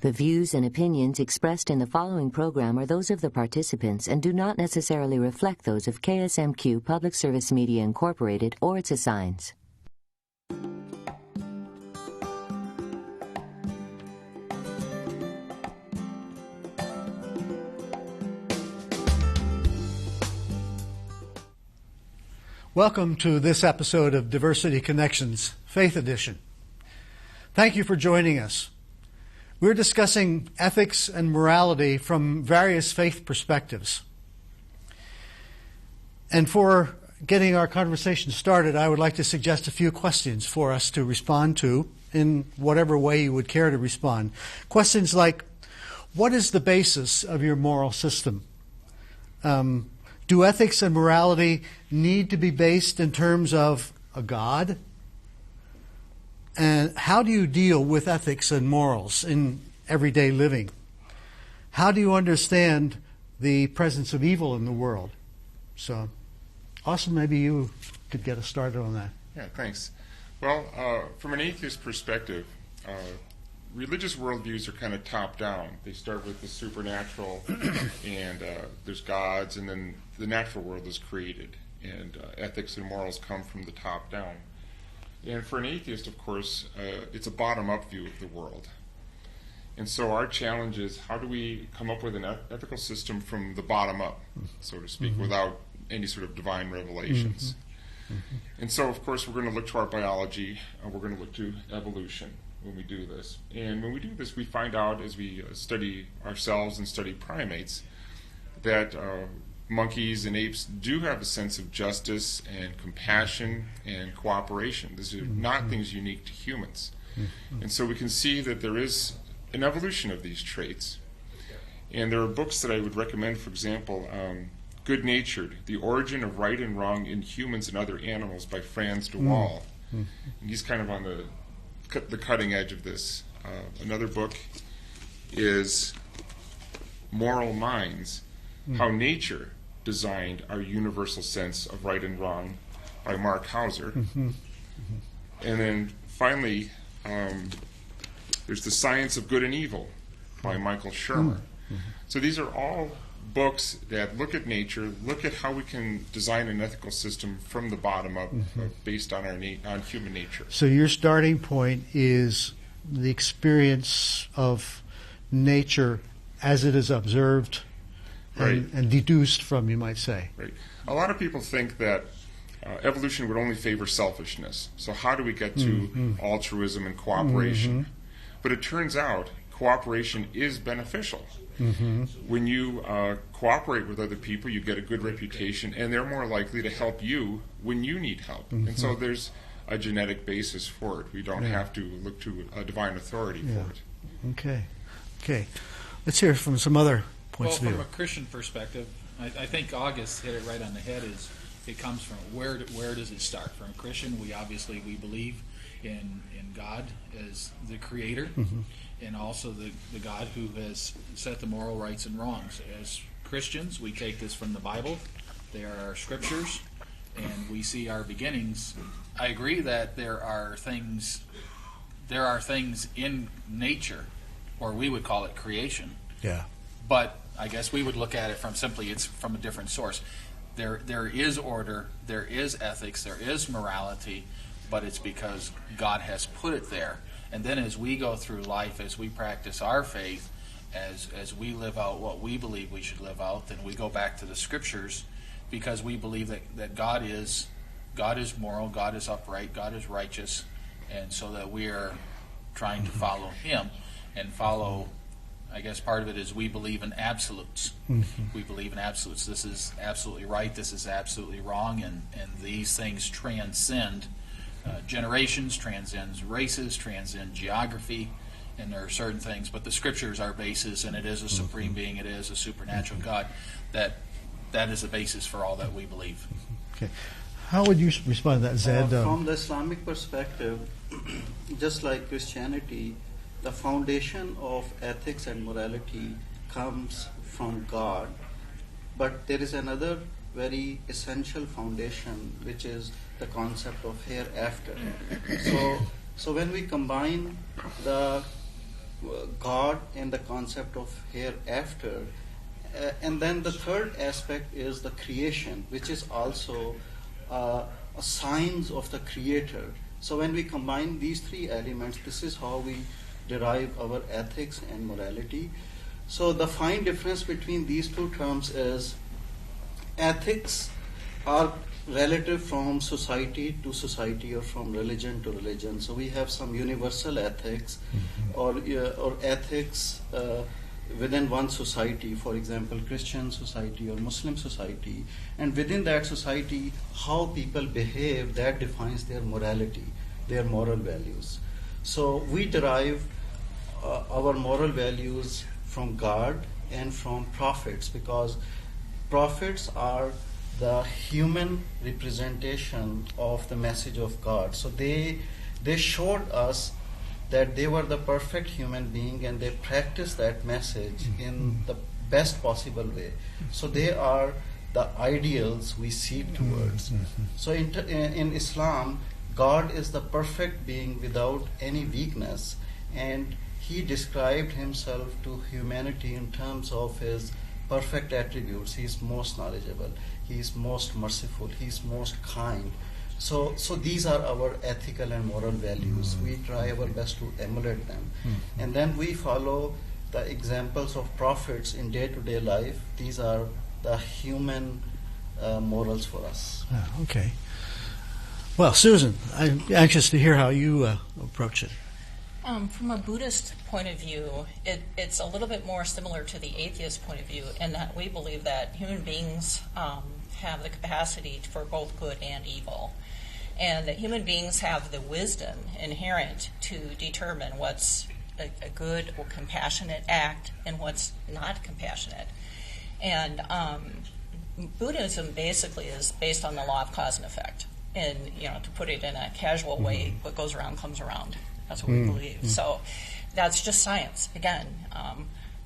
The views and opinions expressed in the following program are those of the participants and do not necessarily reflect those of KSMQ Public Service Media Incorporated or its assigns. Welcome to this episode of Diversity Connections, Faith Edition. Thank you for joining us. We're discussing ethics and morality from various faith perspectives. And for getting our conversation started, I would like to suggest a few questions for us to respond to in whatever way you would care to respond. Questions like, what is the basis of your moral system? Do ethics and morality need to be based in terms of a God? And how do you deal with ethics and morals in everyday living? How do you understand the presence of evil in the world? So, Austin, maybe you could get us started on that. Yeah, thanks. Well, from an atheist perspective, religious worldviews are kind of top-down. They start with the supernatural, and there's gods, and then the natural world is created, and ethics and morals come from the top down. And for an atheist, of course, it's a bottom-up view of the world. And so our challenge is, how do we come up with an ethical system from the bottom up, so to speak, without any sort of divine revelations? And so, of course, we're going to look to our biology, and we're going to look to evolution when we do this. And when we do this, we find out, as we study ourselves and study primates, that monkeys and apes do have a sense of justice and compassion and cooperation. These are not things unique to humans. And so we can see that there is an evolution of these traits. And there are books that I would recommend, for example, Good Natured, The Origin of Right and Wrong in Humans and Other Animals by Franz de Waal. And he's kind of on the cutting edge of this. Another book is Moral Minds, How Nature Designed Our Universal Sense of Right and Wrong by Mark Hauser. And then finally, there's The Science of Good and Evil by Michael Shermer. So these are all books that look at nature, look at how we can design an ethical system from the bottom up, based on on human nature. So your starting point is the experience of nature as it is observed and deduced from, you might say. Right. A lot of people think that evolution would only favor selfishness. So how do we get to altruism and cooperation? But it turns out cooperation is beneficial. When you cooperate with other people, you get a good reputation, and they're more likely to help you when you need help. And so there's a genetic basis for it. We don't have to look to a divine authority for it. Okay. Let's hear from some other points of view. From a Christian perspective, I think August hit it right on the head. It comes from where does it start? From a Christian, we believe in God as the creator, and also the God who has set the moral rights and wrongs. As Christians, we take this from the Bible. They are our scriptures, and we see our beginnings. I agree that there are things in nature, or we would call it creation. Yeah. But I guess we would look at it it's from a different source. There is order, there is ethics, there is morality, but it's because God has put it there. And then as we go through life, as we practice our faith, as we live out what we believe we should live out, then we go back to the scriptures, because we believe that God is moral, God is upright, God is righteous, and so that we are trying to follow Him and follow. I guess part of it is we believe in absolutes. We believe in absolutes. This is absolutely right, this is absolutely wrong, and these things transcend generations, transcends races, transcend geography, and there are certain things. But the Scriptures are basis, and it is a supreme being, it is a supernatural God. That is the basis for all that we believe. Okay. How would you respond to that, Zed? From the Islamic perspective, just like Christianity, the foundation of ethics and morality comes from God, but there is another very essential foundation, which is the concept of hereafter. So when we combine the God and the concept of hereafter. And then the third aspect is the creation, which is also a signs of the Creator. So when we combine these three elements, this is how we derive our ethics and morality. So the fine difference between these two terms is ethics are relative from society to society or from religion to religion. So we have some universal ethics or ethics within one society, for example, Christian society or Muslim society, and within that society, how people behave, that defines their morality, their moral values. So we derive our moral values from God and from prophets, because prophets are the human representation of the message of God. So they showed us that they were the perfect human being and they practiced that message in the best possible way. So they are the ideals we seek towards. So in Islam, God is the perfect being without any weakness, and he described himself to humanity in terms of his perfect attributes. He is most knowledgeable, he is most merciful, he is most kind. So these are our ethical and moral values. We try our best to emulate them. And then we follow the examples of prophets in day-to-day life. These are the human morals for us. Okay. Well, Susan, I'm anxious to hear how you approach it. From a Buddhist point of view, it's a little bit more similar to the atheist point of view in that we believe that human beings have the capacity for both good and evil, and that human beings have the wisdom inherent to determine what's a good or compassionate act and what's not compassionate. And Buddhism basically is based on the law of cause and effect. And, to put it in a casual way, what goes around comes around. That's what we believe. So that's just science. Again,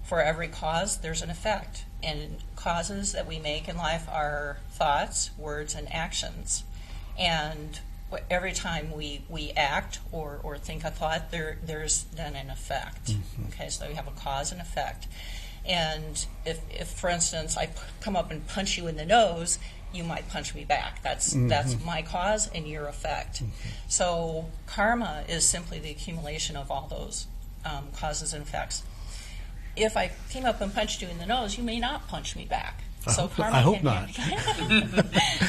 for every cause, there's an effect. And causes that we make in life are thoughts, words, and actions. And every time we act or think a thought, there's then an effect. Okay, so we have a cause and effect. And if for instance, I come up and punch you in the nose, you might punch me back. That's my cause and your effect. So karma is simply the accumulation of all those causes and effects. If I came up and punched you in the nose, you may not punch me back. So karma I hope not.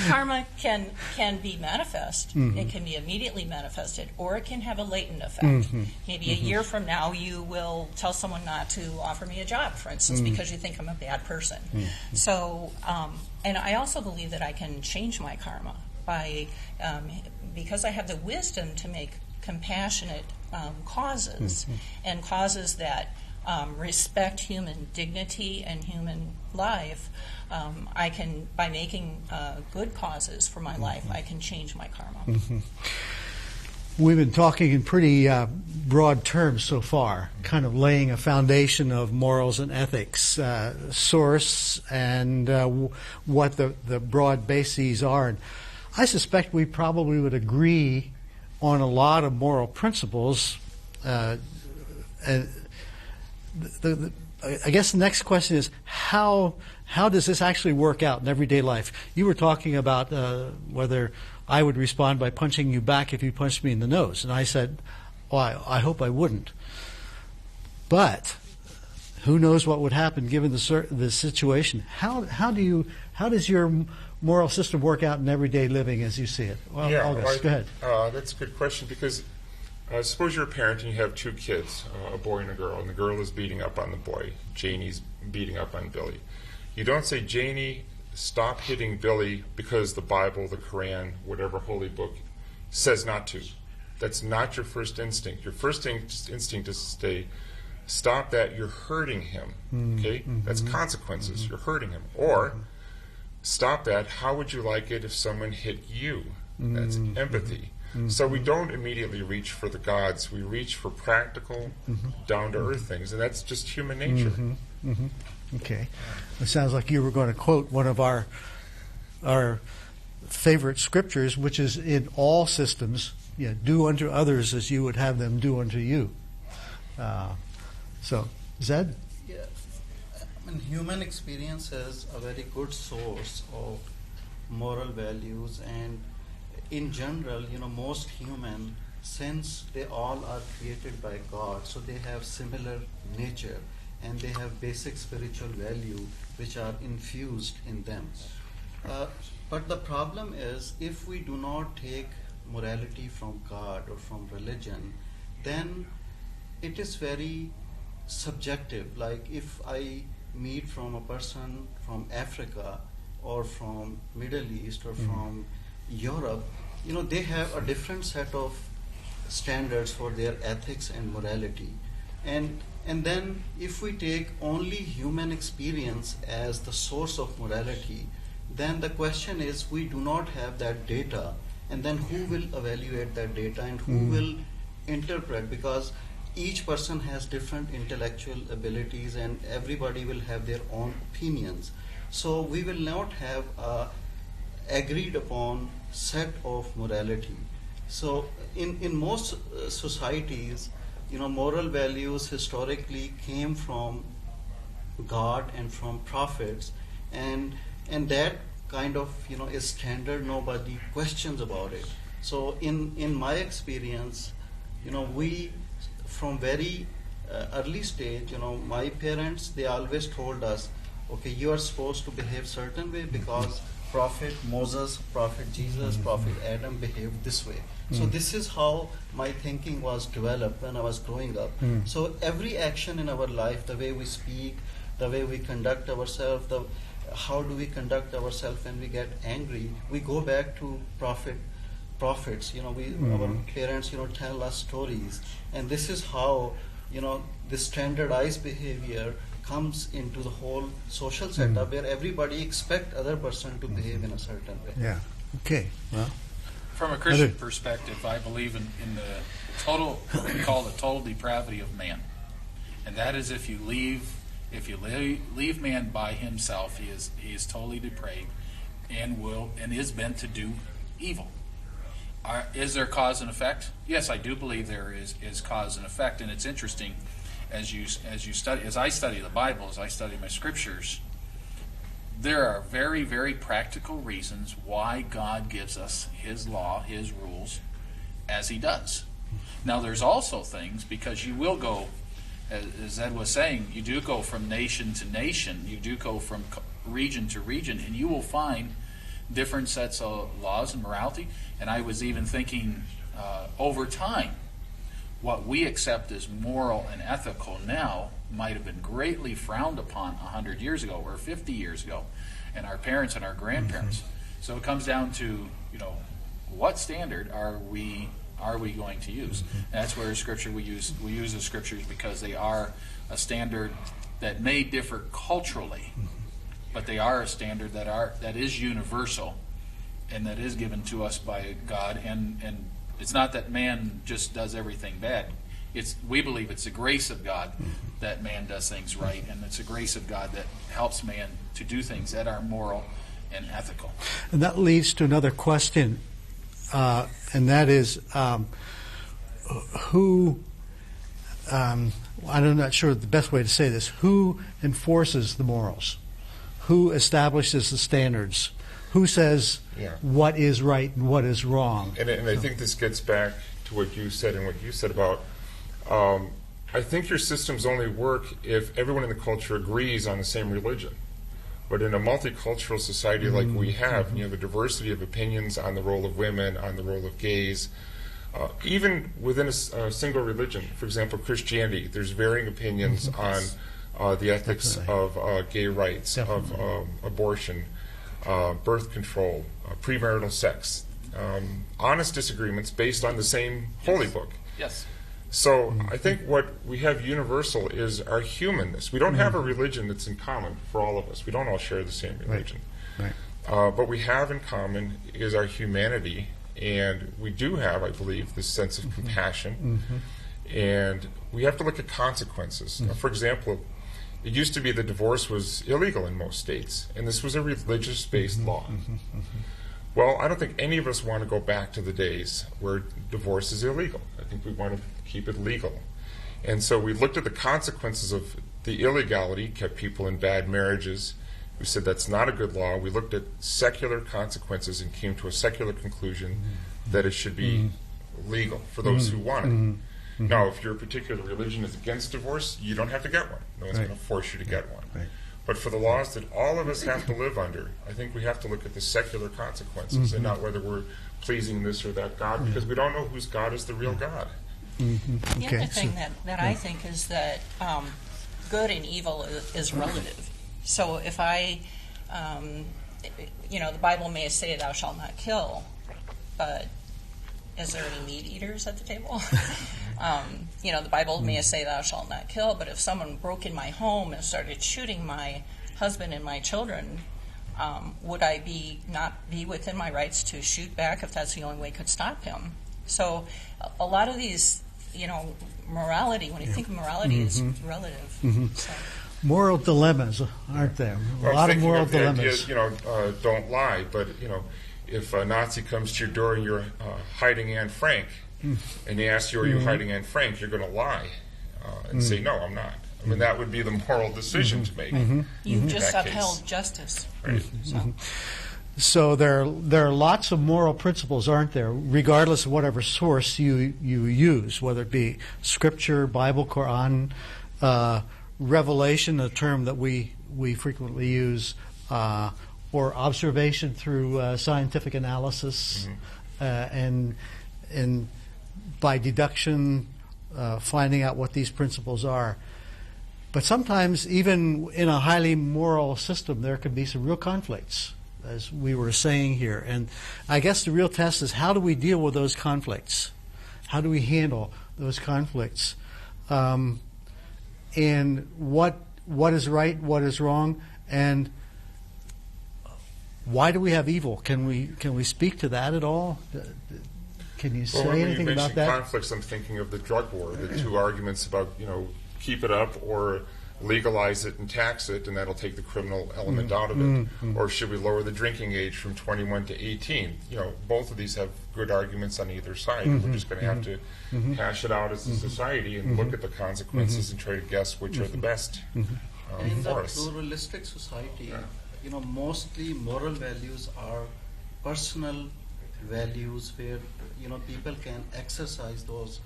Karma can be manifest. It can be immediately manifested, or it can have a latent effect. Maybe a year from now, you will tell someone not to offer me a job, for instance, because you think I'm a bad person. So, and I also believe that I can change my karma by because I have the wisdom to make compassionate causes and causes that respect human dignity and human life. I can, by making good causes for my life, I can change my karma. We've been talking in pretty broad terms so far, kind of laying a foundation of morals and ethics, source, and what the broad bases are. And I suspect we probably would agree on a lot of moral principles. And I guess the next question is how does this actually work out in everyday life? You were talking about whether I would respond by punching you back if you punched me in the nose, and I said, "Well, I hope I wouldn't." But who knows what would happen given the situation? How does your moral system work out in everyday living as you see it? Well, August, go ahead. That's a good question because. Suppose you're a parent and you have two kids, a boy and a girl, and the girl is beating up on the boy. Janie's beating up on Billy. You don't say, Janie, stop hitting Billy because the Bible, the Quran, whatever holy book says not to. That's not your first instinct. Your first instinct is to say, stop that, you're hurting him. Okay? That's consequences. You're hurting him. Or, stop that, how would you like it if someone hit you? That's empathy. So we don't immediately reach for the gods. We reach for practical, down-to-earth things, and that's just human nature. Okay. It sounds like you were going to quote one of our favorite scriptures, which is in all systems, do unto others as you would have them do unto you. So, Zed? Yeah, I mean, human experience is a very good source of moral values, and in general, most human, since they all are created by God, so they have similar nature and they have basic spiritual value which are infused in them. But the problem is, if we do not take morality from God or from religion, then it is very subjective. Like if I meet from a person from Africa or from Middle East or from Europe, they have a different set of standards for their ethics and morality. And then if we take only human experience as the source of morality, then the question is, we do not have that data, and then who will evaluate that data and who will interpret, because each person has different intellectual abilities and everybody will have their own opinions. So we will not have a agreed upon set of morality. So in most societies, moral values historically came from God and from prophets, and that kind of is standard. Nobody questions about it. So in my experience, we from very early stage, my parents, they always told us, okay, you are supposed to behave certain way because Prophet Moses, Prophet Jesus, Prophet Adam behaved this way. So this is how my thinking was developed when I was growing up. So every action in our life, the way we speak, the way we conduct ourselves, how do we conduct ourselves when we get angry, we go back to prophets. Our parents, tell us stories, and this is how, this standardized behavior comes into the whole social setup where everybody expect other person to behave in a certain way. Yeah. Okay. Well, from a Christian perspective, I believe in the total, what we call the total depravity of man, and that is if you leave man by himself, he is totally depraved and is bent to do evil. Is there cause and effect? Yes, I do believe there is cause and effect, and it's interesting as I study the Bible, as I study my scriptures. There are very, very practical reasons why God gives us His law, His rules, as He does. Now, there's also things, because you will go, as Ed was saying, you do go from nation to nation, you do go from region to region, and you will find different sets of laws and morality. And I was even thinking, over time, what we accept as moral and ethical now might have been greatly frowned upon 100 years ago or 50 years ago, and our parents and our grandparents. So it comes down to, what standard are we going to use? And that's where Scripture we use the Scriptures because they are a standard that may differ culturally, but they are a standard that is universal and that is given to us by God. And it's not that man just does everything bad. We believe it's the grace of God that man does things right, and it's the grace of God that helps man to do things that are moral and ethical. And that leads to another question, and that is, who, I'm not sure the best way to say this, who enforces the morals? Who establishes the standards? Who says what is right and what is wrong? And I think this gets back to what you said and what you said about, I think your systems only work if everyone in the culture agrees on the same religion. But in a multicultural society like we have, and you have a diversity of opinions on the role of women, on the role of gays, even within a single religion, for example, Christianity, there's varying opinions on the ethics of gay rights, of abortion, birth control, premarital sex, honest disagreements based on the same holy book. Yes. So I think what we have universal is our humanness. We don't have a religion that's in common for all of us. We don't all share the same religion. Right. But we have in common is our humanity, and we do have, I believe, this sense of compassion. And we have to look at consequences. For example, it used to be that divorce was illegal in most states, and this was a religious-based law. Well, I don't think any of us want to go back to the days where divorce is illegal. I think we want to keep it legal. And so we looked at the consequences of the illegality, kept people in bad marriages. We said that's not a good law. We looked at secular consequences and came to a secular conclusion that it should be legal for those who want it. Now, if your particular religion is against divorce, you don't have to get one. No one's going to force you to get one. But for the laws that all of us have to live under, I think we have to look at the secular consequences and not whether we're pleasing this or that God, because we don't know whose God is the real God. The other thing that I think is that good and evil is relative. So if I, the Bible may say thou shalt not kill, but is there any meat eaters at the table? The Bible may say thou shalt not kill, but if someone broke in my home and started shooting my husband and my children, would I not be within my rights to shoot back if that's the only way I could stop him? So a lot of these, morality, when you think of morality, is relative. So. Moral dilemmas, aren't there? A lot of moral dilemmas. Idea, don't lie, but, if a Nazi comes to your door and you're hiding Anne Frank, and they ask you, are you hiding Anne Frank, you're going to lie and say, no, I'm not. I mean, that would be the moral decision to make. You just upheld justice. Right. So there are lots of moral principles, aren't there, regardless of whatever source you use, whether it be Scripture, Bible, Quran, revelation, a term that we frequently use, or observation through scientific analysis, and by deduction, finding out what these principles are. But sometimes, even in a highly moral system, there can be some real conflicts, as we were saying here. And I guess the real test is, how do we deal with those conflicts? How do we handle those conflicts? And what is right, what is wrong, and why do we have evil? Can we speak to that at all? Can you say anything about that? Conflicts, I'm thinking of the drug war, the two arguments about, keep it up or legalize it and tax it, and that'll take the criminal element out of it. Or should we lower the drinking age from 21 to 18? Both of these have good arguments on either side. We're just going to have to hash it out as a society and look at the consequences and try to guess which are the best in for the us. pluralistic society, mostly moral values are personal values where, people can exercise those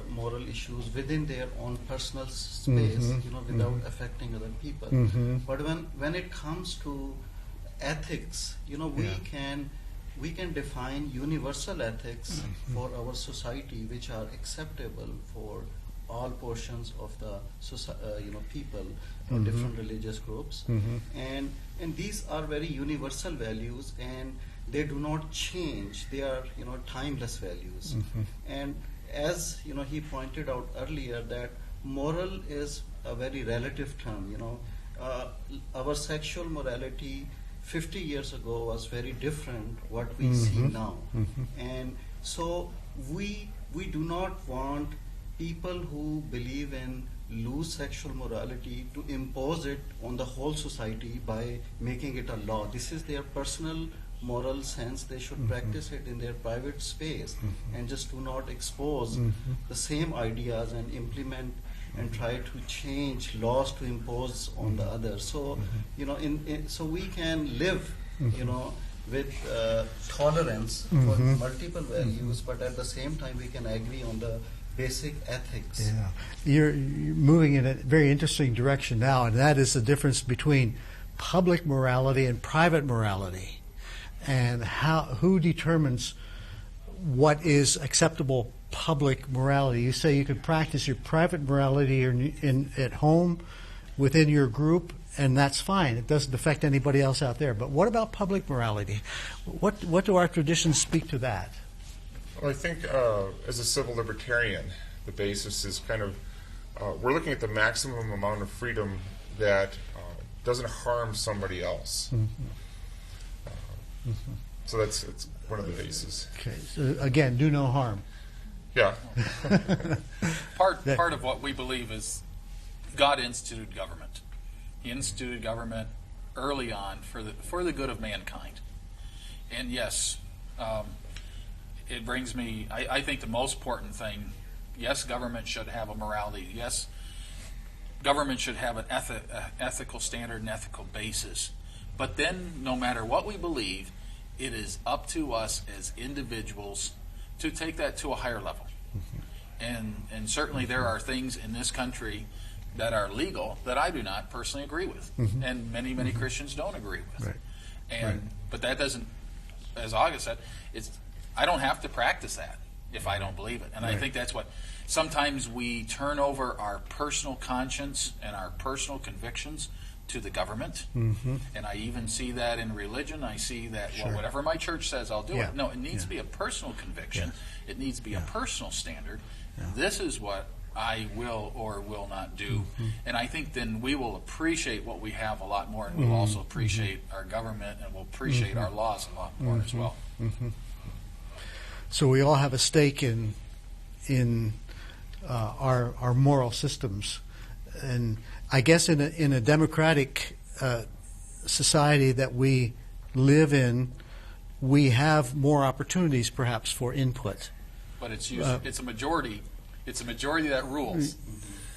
moral issues within their own personal space, without affecting other people. But when it comes to ethics, we can define universal ethics for our society, which are acceptable for all portions of the people or different religious groups, and these are very universal values, and they do not change. They are timeless values, and as he pointed out earlier, that moral is a very relative term. Our sexual morality 50 years ago was very different what we see now, and so we do not want people who believe in loose sexual morality to impose it on the whole society by making it a law. This is their personal moral sense. They should practice it in their private space and just do not expose the same ideas and implement and try to change laws to impose on the others. So so we can live with tolerance for multiple values, but at the same time we can agree on the basic ethics. Yeah, you're moving in a very interesting direction now, and that is the difference between public morality and private morality, and who determines what is acceptable public morality. You say you can practice your private morality at home within your group, and that's fine. It doesn't affect anybody else out there. But what about public morality? What do our traditions speak to that? Well, I think as a civil libertarian, the basis is kind of we're looking at the maximum amount of freedom that doesn't harm somebody else. So that's one of the bases. Okay. So again, do no harm. Yeah. Part of what we believe is God instituted government. He instituted government early on for the good of mankind. And yes, it brings me, I think the most important thing yes, government should have a morality. Yes, government should have an ethical standard and ethical basis. But then, no matter what we believe, it is up to us as individuals to take that to a higher level. And certainly there are things in this country that are legal that I do not personally agree with, and many Christians don't agree with. Right. And but that doesn't, as August said, I don't have to practice that if I don't believe it. And I think that's what sometimes we turn over our personal conscience and our personal convictions to the government. And I even see that in religion. I see that, well, whatever my church says, I'll do it. No, it needs to be a personal conviction. It needs to be a personal standard. This is what I will or will not do. And I think then we will appreciate what we have a lot more, and we'll also appreciate our government, and we'll appreciate our laws a lot more as well. So we all have a stake in our moral systems, and I guess in a democratic society that we live in, we have more opportunities perhaps for input. But it's usually, it's a majority. It's a majority that rules.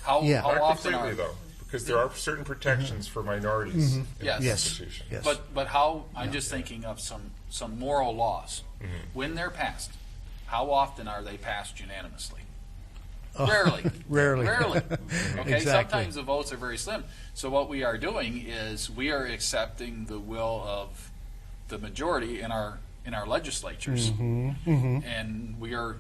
How Not often completely, though, because there are certain protections for minorities in the Constitution. Yes. But how, I'm just thinking of some moral laws. When they're passed, how often are they passed unanimously? Rarely. Rarely. Okay, Exactly. sometimes the votes are very slim. So what we are doing is we are accepting the will of the majority in our legislatures. And we are,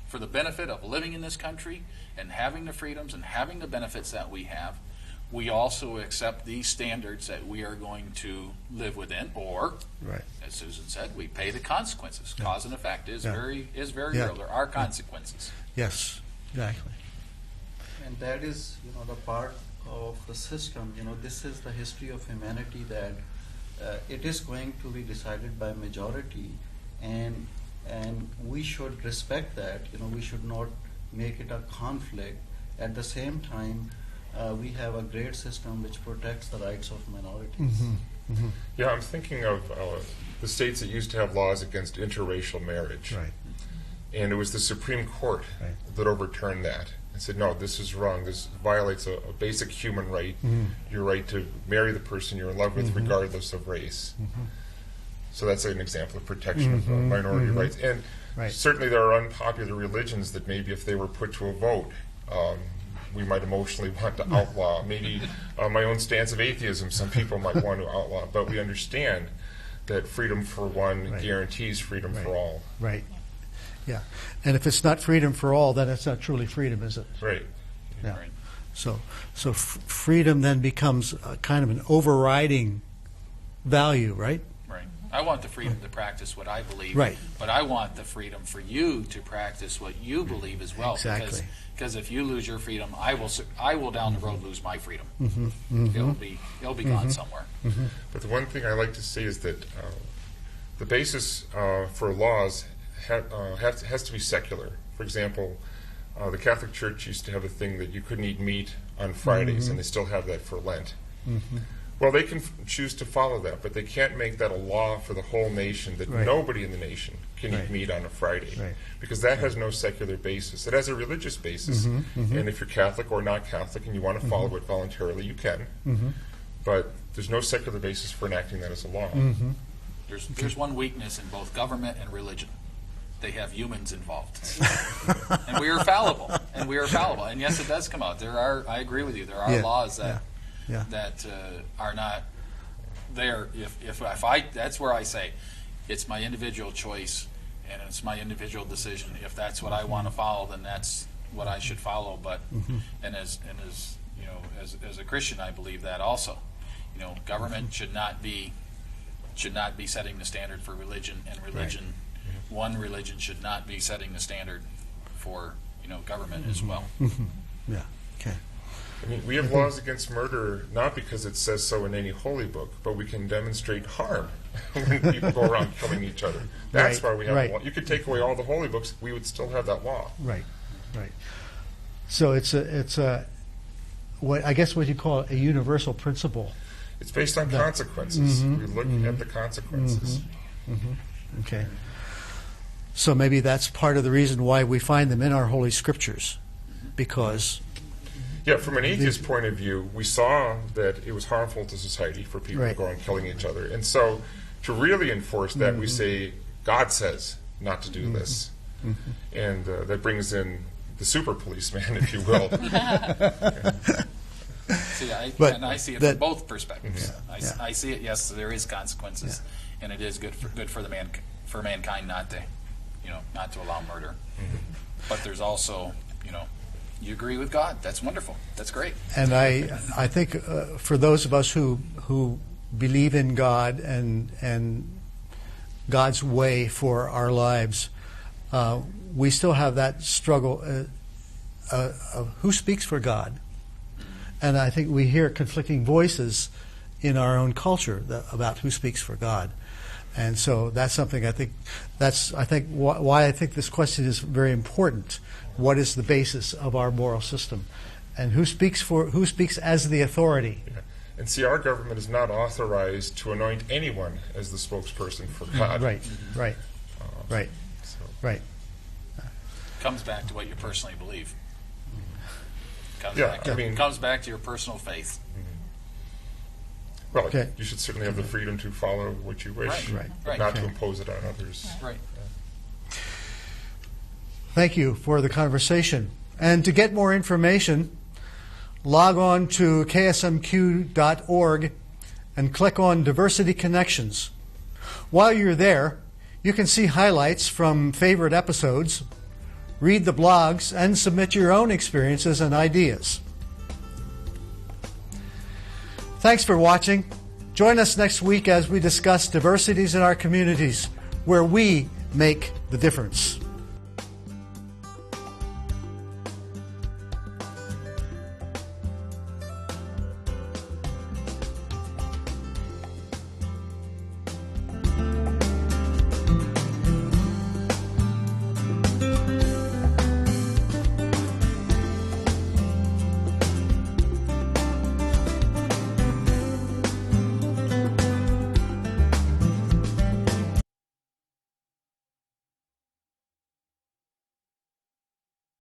for the benefit of living in this country and having the freedoms and having the benefits that we have, we also accept these standards that we are going to live within, or, as Susan said, we pay the consequences. Cause and effect is very real. There are consequences. Yes, exactly. And that is, the part of the system. This is the history of humanity, that it is going to be decided by majority, and we should respect that. We should not make it a conflict. At the same time, we have a great system which protects the rights of minorities. Yeah, I'm thinking of the states that used to have laws against interracial marriage. And it was the Supreme Court that overturned that and said, no, this is wrong. This violates a basic human right, your right to marry the person you're in love with regardless of race. So that's an example of protection of minority rights. And certainly there are unpopular religions that maybe if they were put to a vote, we might emotionally want to outlaw. Maybe my own stance of atheism, some people might want to outlaw. But we understand that freedom for one guarantees freedom for all. Yeah. And if it's not freedom for all, then it's not truly freedom, is it? Yeah. So freedom then becomes a kind of an overriding value, right? I want the freedom to practice what I believe, but I want the freedom for you to practice what you believe as well. Exactly. Because if you lose your freedom, I will down the road lose my freedom. It'll be gone somewhere. But the one thing I like to say is that the basis for laws has to be secular. For example, the Catholic Church used to have a thing that you couldn't eat meat on Fridays, and they still have that for Lent. Well, they can choose to follow that, but they can't make that a law for the whole nation that nobody in the nation can eat meat on a Friday, because that has no secular basis. It has a religious basis, and if you're Catholic or not Catholic and you want to follow it voluntarily, you can, but there's no secular basis for enacting that as a law. There's one weakness in both government and religion. They have humans involved. And we are fallible. And yes, it does come out. I agree with you, there are laws that are not there. If that's where I say it's my individual choice and it's my individual decision. If that's what I want to follow, then that's what I should follow. But and as a Christian, I believe that also. Government should not be setting the standard for religion, and religion. One religion should not be setting the standard for government as well. Yeah. Okay. I mean, we have laws against murder not because it says so in any holy book, but we can demonstrate harm when people go around killing each other. That's why we have a law. You could take away all the holy books, we would still have that law. Right. So it's what I guess what you call a universal principle. It's based on consequences. We look at the consequences. Okay. So maybe that's part of the reason why we find them in our Holy Scriptures, because... Yeah, from an atheist point of view, we saw that it was harmful to society for people to go on killing each other. And so to really enforce that, we say, God says not to do this. And that brings in the super policeman, if you will. See, I see it from both perspectives. I see it. Yes, there is consequences, and it is good for mankind not to, not to allow murder. But there's also, you agree with God. That's wonderful. That's great. And I think for those of us who believe in God and God's way for our lives, we still have that struggle of who speaks for God. And I think we hear conflicting voices in our own culture about who speaks for God. And so that's something I think why I think this question is very important. What is the basis of our moral system? And who speaks as the authority? Yeah. And see, our government is not authorized to anoint anyone as the spokesperson for God. Right. Comes back to what you personally believe. Comes back to your personal faith. Well, you should certainly have the freedom to follow what you wish, but not to impose it on others. Right. Thank you for the conversation. And to get more information, log on to ksmq.org and click on Diversity Connections. While you're there, you can see highlights from favorite episodes, read the blogs, and submit your own experiences and ideas. Thanks for watching. Join us next week as we discuss diversities in our communities, where we make the difference.